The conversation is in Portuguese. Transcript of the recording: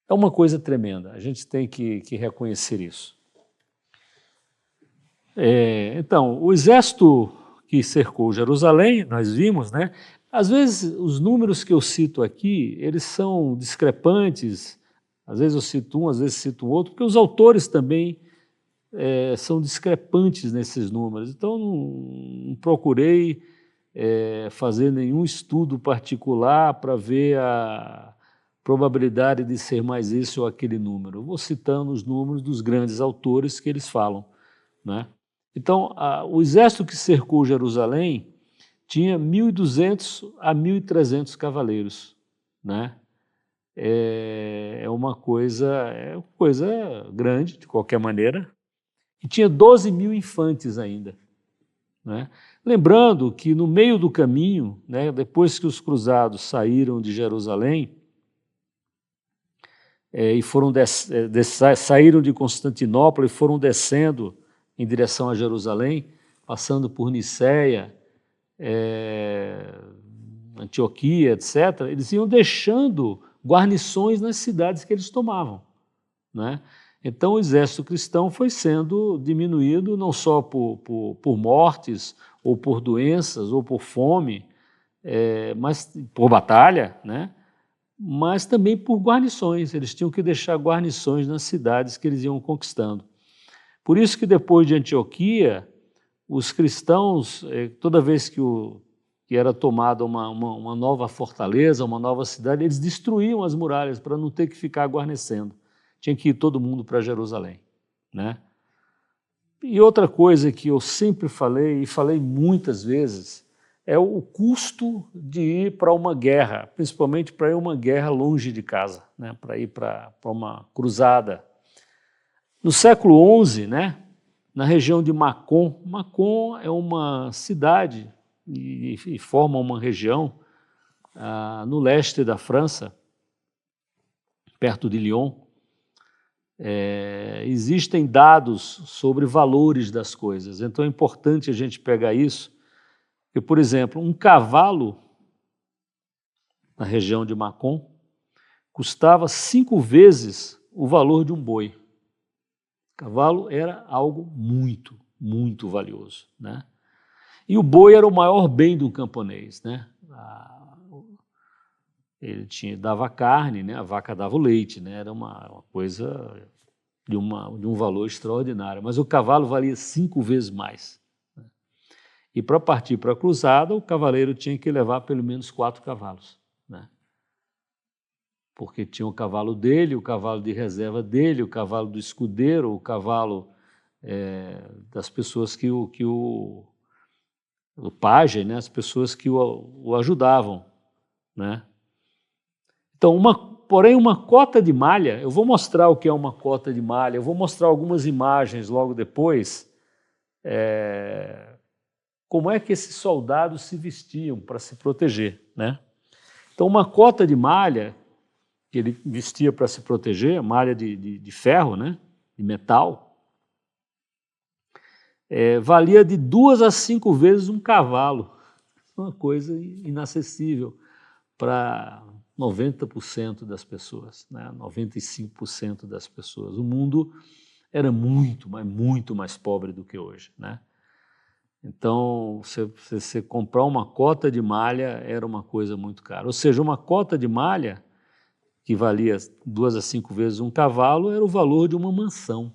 É uma coisa tremenda, a gente tem que reconhecer isso. Então, o exército que cercou Jerusalém, nós vimos, né? Às vezes, os números que eu cito aqui, eles são discrepantes, às vezes eu cito um, às vezes cito outro, porque os autores também são discrepantes nesses números. Então, não procurei fazer nenhum estudo particular para ver a probabilidade de ser mais esse ou aquele número. Eu vou citando os números dos grandes autores que eles falam, né? Então, o exército que cercou Jerusalém tinha 1.200 a 1.300 cavaleiros, né? É uma coisa grande, de qualquer maneira, e tinha 12.000 infantes ainda, né? Lembrando que no meio do caminho, né, depois que os cruzados saíram de Jerusalém, e saíram de Constantinopla e foram descendo em direção a Jerusalém, passando por Niceia, Antioquia, etc., eles iam deixando guarnições nas cidades que eles tomavam, né? Então o exército cristão foi sendo diminuído não só por mortes, ou por doenças, ou por fome, mas por batalha, né? Mas também por guarnições. Eles tinham que deixar guarnições nas cidades que eles iam conquistando. Por isso que depois de Antioquia, os cristãos, toda vez que era tomada uma nova fortaleza, uma nova cidade, eles destruíam as muralhas para não ter que ficar guarnecendo. Tinha que ir todo mundo para Jerusalém, né? E outra coisa que eu sempre falei, e falei muitas vezes, é o custo de ir para uma guerra, principalmente para ir uma guerra longe de casa, né? Para ir para uma cruzada. No século XI, né, na região de Mâcon, Mâcon é uma cidade e forma uma região no leste da França, perto de Lyon. Existem dados sobre valores das coisas, então é importante a gente pegar isso, porque, por exemplo, um cavalo na região de Mâcon custava 5 vezes o valor de um boi. O cavalo era algo muito, muito valioso, né? E o boi era o maior bem do camponês, né? Ele dava carne, né? A vaca dava o leite, né? Era uma coisa de um valor extraordinário, mas o cavalo valia 5 vezes mais, né? E para partir para a cruzada, o cavaleiro tinha que levar pelo menos 4 cavalos, né? Porque tinha o cavalo dele, o cavalo de reserva dele, o cavalo do escudeiro, o cavalo das pessoas o pajem, né? As pessoas que o ajudavam, né? Então, porém, uma cota de malha, eu vou mostrar o que é uma cota de malha, eu vou mostrar algumas imagens logo depois, como é que esses soldados se vestiam para se proteger, né? Então, uma cota de malha que ele vestia para se proteger, malha de ferro, né? De metal, valia de 2 a 5 vezes um cavalo. Uma coisa inacessível para 90% das pessoas, né? 95% das pessoas. O mundo era muito, mas muito mais pobre do que hoje, né? Então, você comprar uma cota de malha era uma coisa muito cara. Ou seja, uma cota de malha, que valia 2 a 5 vezes um cavalo, era o valor de uma mansão,